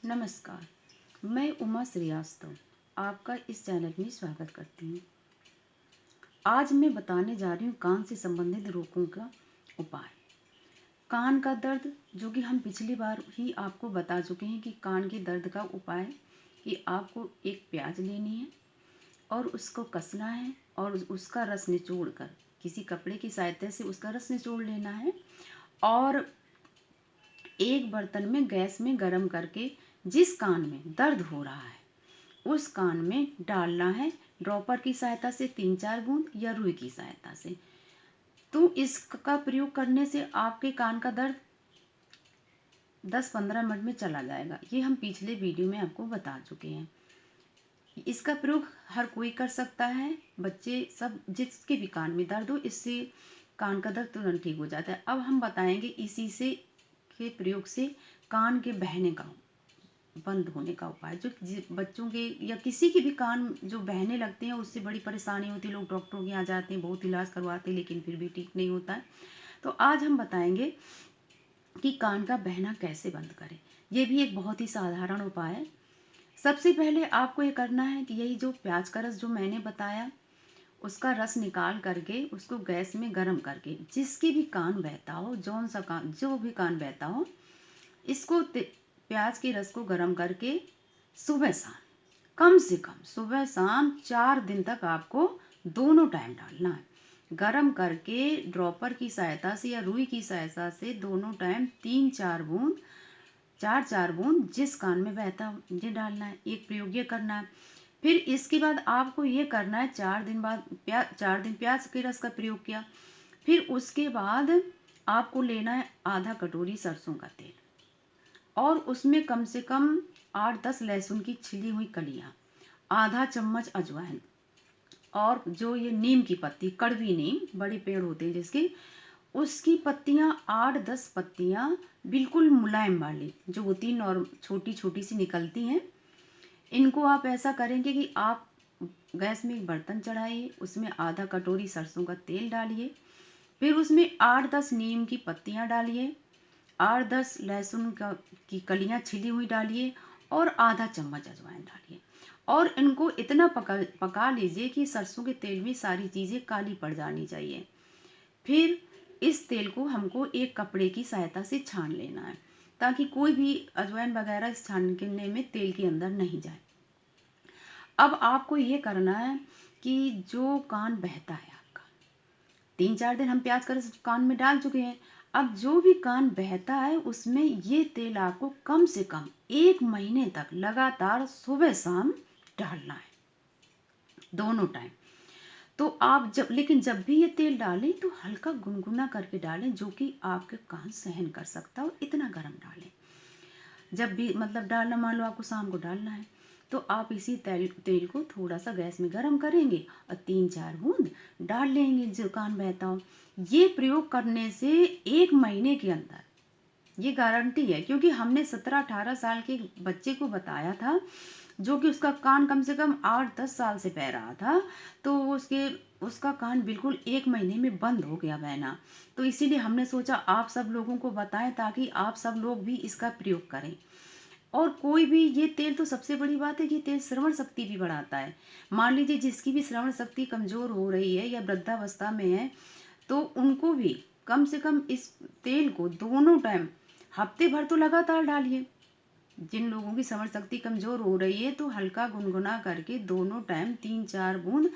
नमस्कार। मैं उमा श्रीवास्तव आपका इस चैनल में स्वागत करती हूँ। आज मैं बताने जा रही हूँ कान से संबंधित रोगों का उपाय। कान का दर्द, जो कि हम पिछली बार ही आपको बता चुके हैं कि कान के दर्द का उपाय कि आपको एक प्याज लेनी है और उसको कसना है और उसका रस निचोड़ कर किसी कपड़े की सहायता से उसका रस निचोड़ लेना है और एक बर्तन में गैस में गर्म करके जिस कान में दर्द हो रहा है उस कान में डालना है, ड्रॉपर की सहायता से 3-4 बूंद या रुई की सहायता से। तो इसका प्रयोग करने से आपके कान का दर्द 10-15 मिनट में चला जाएगा। ये हम पिछले वीडियो में आपको बता चुके हैं। इसका प्रयोग हर कोई कर सकता है, बच्चे सब, जिसके भी कान में दर्द हो, इससे कान का दर्द तुरंत ठीक हो जाता है। अब हम बताएंगे इसी से के प्रयोग से कान के बहने का, बंद होने का उपाय। जो बच्चों के या किसी के भी कान जो बहने लगते हैं उससे बड़ी परेशानी होती है, लोग डॉक्टरों के यहाँ जाते हैं, बहुत इलाज करवाते हैं लेकिन फिर भी ठीक नहीं होता है। तो आज हम बताएंगे कि कान का बहना कैसे बंद करें। ये भी एक बहुत ही साधारण उपाय है। सबसे पहले आपको ये करना है कि यही जो प्याज का रस जो मैंने बताया उसका रस निकाल करके उसको गैस में गर्म करके जिसके भी कान बहता हो, जौन सा कान, जो भी कान बहता हो, इसको प्याज के रस को गर्म करके सुबह शाम, कम से कम सुबह शाम 4 दिन तक आपको दोनों टाइम डालना है। गर्म करके ड्रॉपर की सहायता से या रुई की सहायता से दोनों टाइम 3-4 बूंद, 4-4 बूंद जिस कान में बहता ये डालना है। एक प्रयोग ये करना है। फिर इसके बाद आपको ये करना है, 4 दिन बाद 4 दिन प्याज के रस का प्रयोग किया, फिर उसके बाद आपको लेना है आधा कटोरी सरसों का तेल और उसमें कम से कम 8-10 लहसुन की छिली हुई कलियां, आधा चम्मच अजवाइन और जो ये नीम की पत्ती, कड़वी नीम, बड़े पेड़ होते हैं जिसकी, उसकी पत्तियां 8-10 पत्तियां बिल्कुल मुलायम वाली जो होती हैं और छोटी छोटी सी निकलती हैं। इनको आप ऐसा करेंगे कि आप गैस में एक बर्तन चढ़ाइए, उसमें आधा कटोरी सरसों का तेल डालिए, फिर उसमें 8-10 नीम की पत्तियां डालिए, 8-10 लहसुन की कलियां छिली हुई डालिए और आधा चम्मच अजवाइन डालिए और इनको इतना पका लीजिए कि सरसों के तेल में सारी चीज़ें काली पड़ जानी चाहिए। फिर इस तेल को हमको एक कपड़े की सहायता से छान लेना है ताकि कोई भी अजवाइन वगैरह इस छानने में तेल के अंदर नहीं जाए। अब आपको ये करना है कि जो कान बहता है आपका, 3-4 दिन हम प्याज का रस कान में डाल चुके हैं, अब जो भी कान बहता है उसमें ये तेल आपको कम से कम 1 महीने तक लगातार सुबह शाम डालना है, दोनों टाइम। तो आप जब भी ये तेल डालें तो हल्का गुनगुना करके डालें, जो कि आपके कान सहन कर सकता हो, इतना गर्म डालें। जब भी मतलब डालना, मान लो आपको शाम को डालना है तो आप इसी तेल को थोड़ा सा गैस में गर्म करेंगे और 3-4 बूंद डाल लेंगे जो कान बहता हो। ये प्रयोग करने से 1 महीने के अंदर, ये गारंटी है, क्योंकि हमने 17-18 साल के बच्चे को बताया था जो कि उसका कान कम से कम 8-10 साल से बह रहा था, तो उसका कान बिल्कुल 1 महीने में बंद हो गया बहना। तो इसीलिए हमने सोचा आप सब लोगों को बताएं ताकि आप सब लोग भी इसका प्रयोग करें। और कोई भी, ये तेल तो सबसे बड़ी बात है कि तेल श्रवण शक्ति भी बढ़ाता है। मान लीजिए जिसकी भी श्रवण शक्ति कमजोर हो रही है या वृद्धावस्था में है तो उनको भी कम से कम इस तेल को दोनों टाइम हफ्ते भर तो लगातार डालिए। जिन लोगों की श्रवण शक्ति कमजोर हो रही है तो हल्का गुनगुना करके दोनों टाइम 3-4 बूंद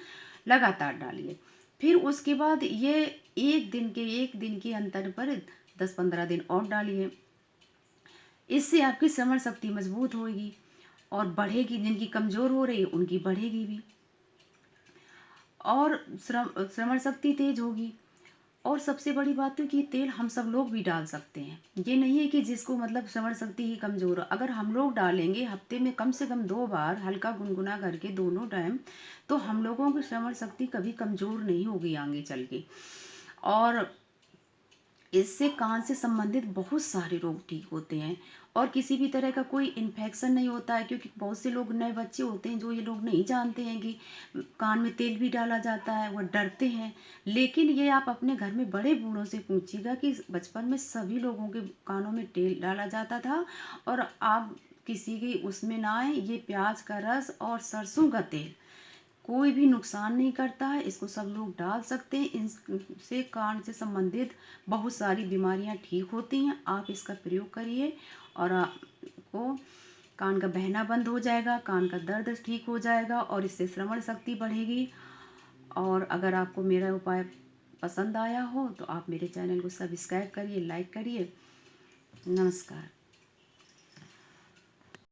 लगातार डालिए। फिर उसके बाद ये एक दिन के अंतर पर 10-15 दिन और डालिए। इससे आपकी श्रवण शक्ति मजबूत होगी और बढ़ेगी, जिनकी कमजोर हो रही है उनकी बढ़ेगी भी और श्रवण शक्ति तेज होगी। और सबसे बड़ी बात है कि तेल हम सब लोग भी डाल सकते हैं, ये नहीं है कि जिसको मतलब श्रवण शक्ति ही कमजोर हो। अगर हम लोग डालेंगे हफ्ते में कम से कम 2 बार हल्का गुनगुना करके दोनों टाइम, तो हम लोगों की श्रवण शक्ति कभी कमजोर नहीं होगी आगे चल के। और इससे कान से संबंधित बहुत सारे रोग ठीक होते हैं और किसी भी तरह का कोई इन्फेक्शन नहीं होता है, क्योंकि बहुत से लोग, नए बच्चे होते हैं जो ये लोग नहीं जानते हैं कि कान में तेल भी डाला जाता है, वो डरते हैं। लेकिन ये आप अपने घर में बड़े बूढ़ों से पूछिएगा कि बचपन में सभी लोगों के कानों में तेल डाला जाता था और आप किसी की उसमें ना आए। ये प्याज का रस और सरसों का तेल कोई भी नुकसान नहीं करता है, इसको सब लोग डाल सकते हैं। इनसे कान से संबंधित बहुत सारी बीमारियां ठीक होती हैं। आप इसका प्रयोग करिए और आपको कान का बहना बंद हो जाएगा, कान का दर्द ठीक हो जाएगा और इससे श्रवण शक्ति बढ़ेगी। और अगर आपको मेरा उपाय पसंद आया हो तो आप मेरे चैनल को सब्सक्राइब करिए, लाइक करिए। नमस्कार।